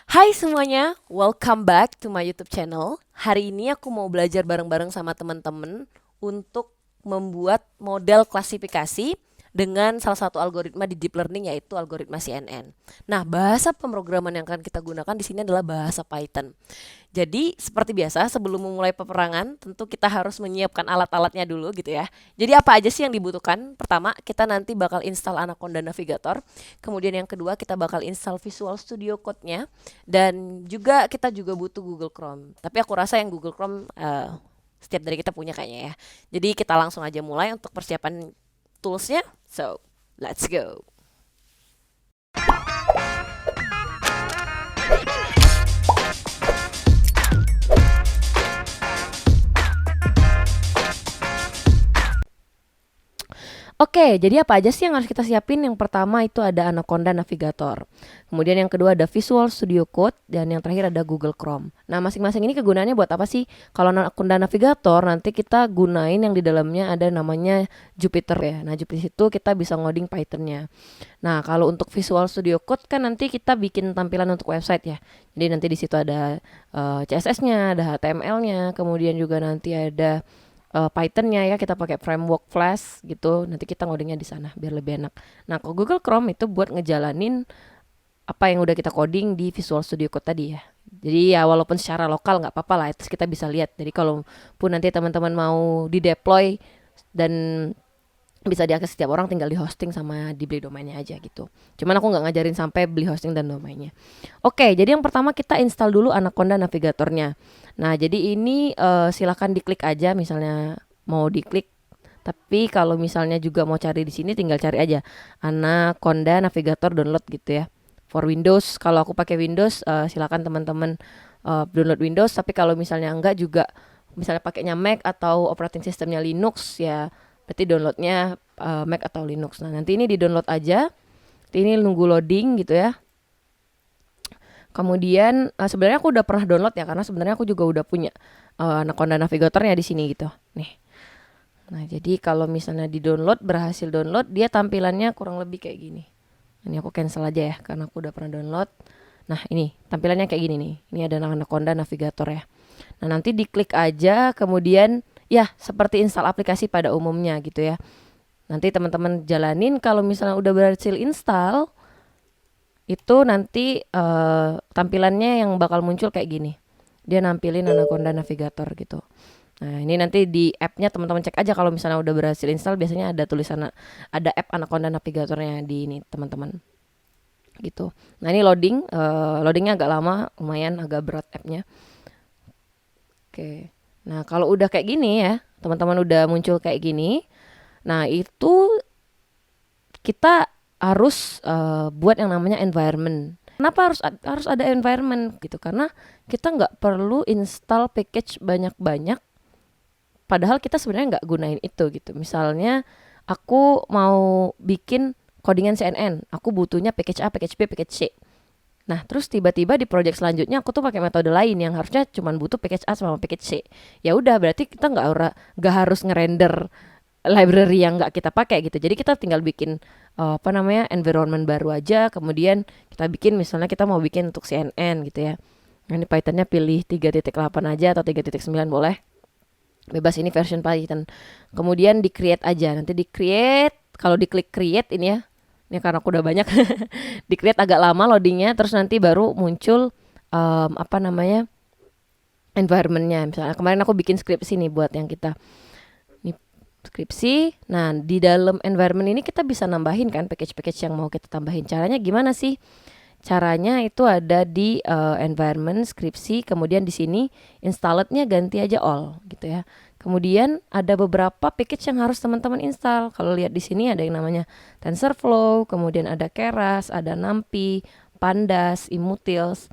Hai semuanya, welcome back to my YouTube channel. Hari ini aku mau belajar bareng-bareng sama teman-teman untuk membuat model klasifikasi dengan salah satu algoritma di deep learning yaitu algoritma CNN. Nah, bahasa pemrograman yang akan kita gunakan di sini adalah bahasa Python. Jadi, seperti biasa, sebelum memulai peperangan, tentu kita harus menyiapkan alat-alatnya dulu gitu ya. Jadi, apa aja sih yang dibutuhkan? Pertama, kita nanti bakal install Anaconda Navigator. Kemudian yang kedua, kita bakal install Visual Studio Code-nya. Dan juga kita juga butuh Google Chrome. Tapi aku rasa yang Google Chrome setiap dari kita punya kayaknya ya. Jadi, kita langsung aja mulai untuk persiapan tools-nya. So, let's go. Oke, jadi apa aja sih yang harus kita siapin? Yang pertama itu ada Anaconda Navigator. Kemudian yang kedua ada Visual Studio Code dan yang terakhir ada Google Chrome. Nah, masing-masing ini kegunaannya buat apa sih? Kalau Anaconda Navigator nanti kita gunain yang di dalamnya ada namanya Jupyter ya. Nah, Jupyter itu kita bisa ngoding Python-nya. Nah, kalau untuk Visual Studio Code kan nanti kita bikin tampilan untuk website ya. Jadi nanti di situ ada CSS-nya, ada HTML-nya, kemudian juga nanti ada Python-nya ya, kita pakai framework Flash gitu. Nanti kita ngodingnya di sana biar lebih enak. Nah, kalau Google Chrome itu buat ngejalanin apa yang udah kita coding di Visual Studio Code tadi ya. Jadi ya walaupun secara lokal nggak apa-apa lah, terus kita bisa lihat. Jadi kalau pun nanti teman-teman mau di deploy dan bisa diakses setiap orang, tinggal di hosting sama dibeli domainnya aja gitu. Cuman aku nggak ngajarin sampai beli hosting dan domainnya. Oke, jadi yang pertama kita install dulu Anaconda Navigatornya. Nah, jadi ini silakan diklik aja misalnya mau diklik. Tapi kalau misalnya juga mau cari di sini tinggal cari aja Anaconda Navigator download gitu ya. For Windows, kalau aku pakai Windows silakan teman-teman download Windows. Tapi kalau misalnya enggak juga misalnya pakainya Mac atau operating sistemnya Linux ya berarti downloadnya Mac atau Linux. Nah, nanti ini di download aja. Ini nunggu loading gitu ya. Kemudian sebenarnya aku udah pernah download ya karena sebenarnya aku juga udah punya Anaconda Navigatornya di sini gitu. Nih. Nah, jadi kalau misalnya di download, berhasil download, dia tampilannya kurang lebih kayak gini. Ini aku cancel aja ya karena aku udah pernah download. Nah, ini tampilannya kayak gini nih. Ini ada Anaconda Navigator ya. Nah, nanti diklik aja, kemudian ya seperti install aplikasi pada umumnya gitu ya. Nanti teman-teman jalanin, kalau misalnya udah berhasil install, itu nanti tampilannya yang bakal muncul kayak gini. Dia nampilin Anaconda Navigator gitu. Nah, ini nanti di app-nya teman-teman cek aja kalau misalnya udah berhasil install, biasanya ada tulisan ada app Anaconda Navigatornya di ini teman-teman. Gitu. Nah, ini loading, loadingnya agak lama, lumayan agak berat app-nya. Oke. Nah, kalau udah kayak gini ya, teman-teman udah muncul kayak gini. Nah, itu kita harus buat yang namanya environment. Kenapa harus ada environment gitu? Karena kita nggak perlu install package banyak-banyak. Padahal kita sebenarnya nggak gunain itu gitu. Misalnya aku mau bikin codingan CNN, aku butuhnya package A, package B, package C. Nah, terus tiba-tiba di project selanjutnya aku tuh pakai metode lain yang harusnya cuma butuh package A sama package C. Ya udah, berarti kita nggak harus ngerender library yang nggak kita pakai gitu. Jadi kita tinggal bikin apa namanya environment baru aja. Kemudian kita bikin misalnya kita mau bikin untuk CNN gitu ya. Nah, ini Pythonnya pilih 3.8 aja atau 3.9 boleh. Bebas, ini version Python. Kemudian di create aja. Nanti di create, kalau diklik create ini ya. Ini karena aku udah banyak. Di create agak lama loadingnya, terus nanti baru muncul apa namanya environmentnya. Misalnya kemarin aku bikin skripsi nih buat yang kita ini skripsi. Nah, di dalam environment ini kita bisa nambahin kan package-package yang mau kita tambahin. Caranya gimana sih? Caranya itu ada di environment skripsi, kemudian di sini installednya ganti aja all gitu ya. Kemudian ada beberapa package yang harus teman-teman install. Kalau lihat di sini ada yang namanya TensorFlow, kemudian ada Keras, ada NumPy, Pandas, Immutils,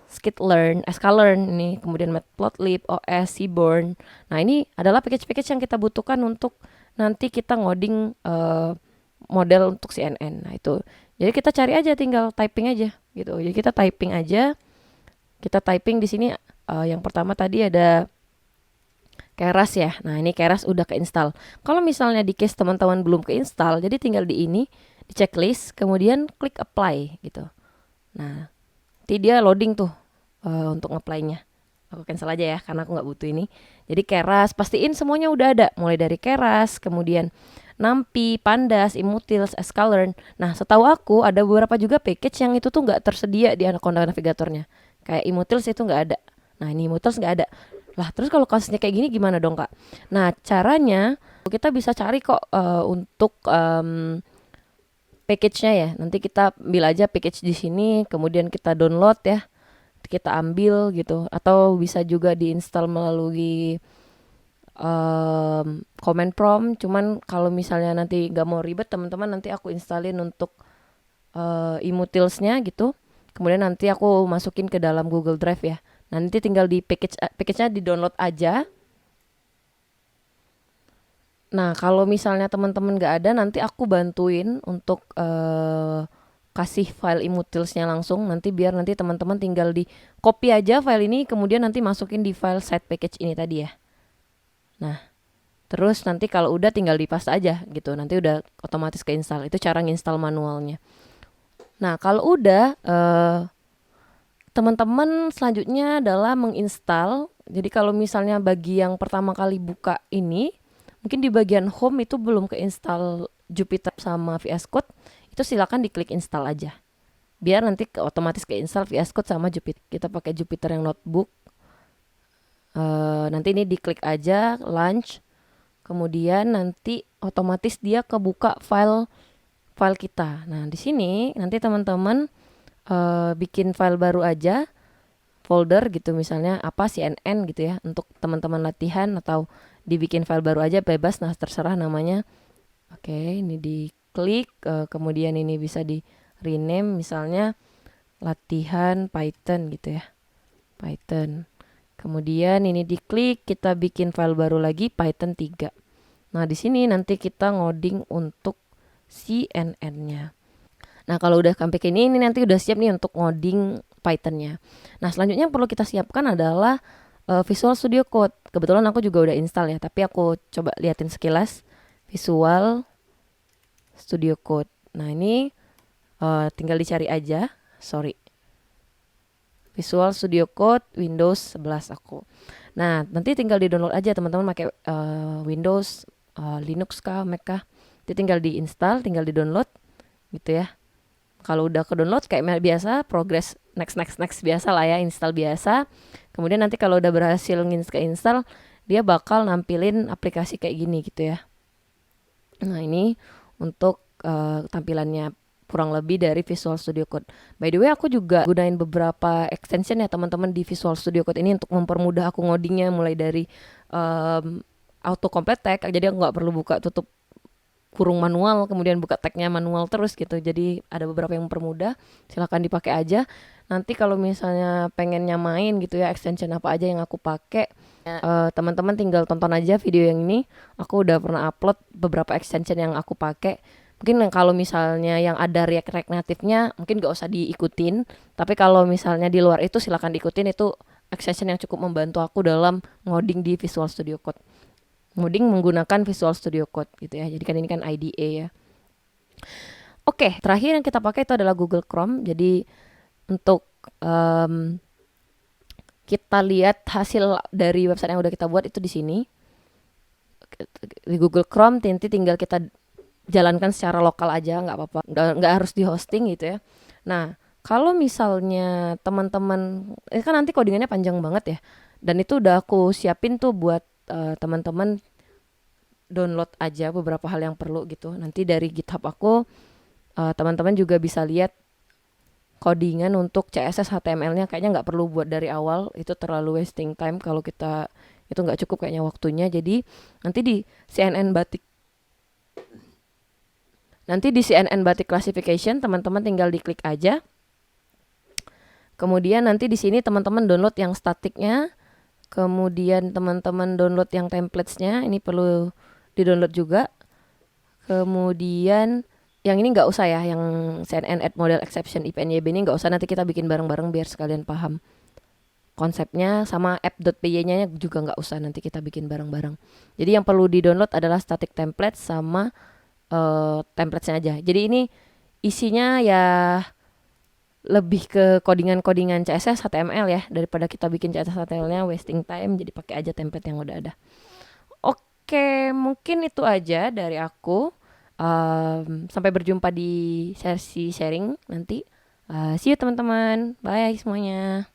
Skitlearn, Sklearn ini, kemudian Matplotlib, OS, Seaborn. Nah, ini adalah package-package yang kita butuhkan untuk nanti kita ngoding model untuk CNN. Nah, itu. Jadi kita cari aja, tinggal typing aja gitu. Jadi kita typing aja. Kita typing di sini yang pertama tadi ada Keras ya. Nah, ini Keras udah keinstall. Kalau misalnya di case teman-teman belum keinstall, jadi tinggal di ini, di checklist, kemudian klik apply gitu. Nah, Nanti dia loading tuh untuk ngeplay-nya. Aku cancel aja ya karena aku nggak butuh ini. Jadi Keras, pastiin semuanya udah ada. Mulai dari Keras, kemudian Nampi, Pandas, Immutils, Sklearn. Nah, setahu aku ada beberapa juga package yang itu tuh nggak tersedia di Anaconda Navigatornya. Kayak Immutils itu nggak ada. Nah, ini Immutils nggak ada. Lah, terus kalau kasusnya kayak gini gimana dong, Kak? Nah, caranya kita bisa cari kok untuk package-nya ya. Nanti kita ambil aja package di sini, kemudian kita download ya. Kita ambil gitu, atau bisa juga diinstal melalui command prompt. Cuman kalau misalnya nanti nggak mau ribet teman-teman, nanti aku instalin untuk Immutils-nya gitu. Kemudian nanti aku masukin ke dalam Google Drive ya. Nanti tinggal di package-nya di download aja. Nah, kalau misalnya teman-teman nggak ada, nanti aku bantuin untuk kasih file Immutils-nya langsung. Nanti biar nanti teman-teman tinggal di copy aja file ini, kemudian nanti masukin di file site package ini tadi ya. Nah, terus nanti kalau udah tinggal di paste aja gitu. Nanti udah otomatis keinstall. Itu cara nginstal manualnya. Nah, kalau udah teman-teman selanjutnya adalah menginstal. Jadi kalau misalnya bagi yang pertama kali buka ini, mungkin di bagian home itu belum keinstall Jupyter sama VS Code, itu silakan diklik install aja. Biar nanti otomatis keinstall VS Code sama Jupyter. Kita pakai Jupyter yang notebook. Nanti ini diklik aja launch. Kemudian nanti otomatis dia kebuka file kita. Nah, di sini nanti teman-teman bikin file baru aja, folder gitu misalnya apa CNN gitu ya, untuk teman-teman latihan, atau dibikin file baru aja bebas, nah terserah namanya. Oke, ini diklik, kemudian ini bisa di rename misalnya latihan Python gitu ya, Python. Kemudian ini diklik, kita bikin file baru lagi Python 3. Nah, di sini nanti kita ngoding untuk CNN-nya. Nah, kalau udah sampai ke ini nanti udah siap nih untuk ngoding Python-nya. Nah, selanjutnya yang perlu kita siapkan adalah Visual Studio Code. Kebetulan aku juga udah install ya, tapi aku coba liatin sekilas Visual Studio Code. Nah, ini tinggal dicari aja. Visual Studio Code Windows 11 aku. Nah, nanti tinggal di-download aja teman-teman pakai Windows, Linux kah, Mac kah. Nanti tinggal di-install, tinggal di-download gitu ya. Kalau udah ke-download kayak biasa, progress next biasa lah ya, install biasa. Kemudian nanti kalau udah berhasil ke-install, dia bakal nampilin aplikasi kayak gini gitu ya. Nah, ini untuk tampilannya kurang lebih dari Visual Studio Code. By the way, aku juga gunain beberapa extension ya teman-teman di Visual Studio Code ini untuk mempermudah aku ngodingnya, mulai dari auto complete tag, jadi aku nggak perlu buka tutup kurung manual, kemudian buka tagnya manual terus gitu. Jadi ada beberapa yang mempermudah, silakan dipakai aja. Nanti kalau misalnya pengennya main gitu ya, extension apa aja yang aku pakai, teman-teman tinggal tonton aja video yang ini. Aku udah pernah upload beberapa extension yang aku pakai. Mungkin kalau misalnya yang ada React native-nya mungkin gak usah diikutin, tapi kalau misalnya di luar itu silakan diikutin. Itu extension yang cukup membantu aku dalam ngoding di Visual Studio Code. Ngoding menggunakan Visual Studio Code gitu ya. Jadi kan ini kan IDE ya. Oke, terakhir yang kita pakai itu adalah Google Chrome. Jadi untuk kita lihat hasil dari website yang udah kita buat itu di sini. Di Google Chrome nanti tinggal kita jalankan secara lokal aja, nggak apa-apa, nggak harus di hosting gitu ya. Nah, kalau misalnya teman-teman, ini kan nanti codingannya panjang banget ya, dan itu udah aku siapin tuh buat teman-teman download aja beberapa hal yang perlu gitu. Nanti dari GitHub aku, teman-teman juga bisa lihat codingan untuk CSS HTML-nya. Kayaknya nggak perlu buat dari awal, itu terlalu wasting time kalau kita itu nggak cukup kayaknya waktunya. Jadi nanti di CNN Batik Classification teman-teman tinggal diklik aja. Kemudian nanti di sini teman-teman download yang statiknya. Kemudian teman-teman download yang templates-nya. Ini perlu di-download juga. Kemudian yang ini nggak usah ya, yang CNN add model exception IPNYB ini nggak usah, nanti kita bikin bareng-bareng biar sekalian paham konsepnya. Sama app.py-nya juga nggak usah, nanti kita bikin bareng-bareng. Jadi yang perlu di-download adalah static template sama template-nya aja. Jadi ini isinya ya lebih ke codingan-codingan CSS HTML ya, daripada kita bikin CSS HTML-nya wasting time, jadi pakai aja template yang udah ada. Oke, mungkin itu aja dari aku. Sampai berjumpa di sesi sharing nanti. See you teman-teman. Bye semuanya.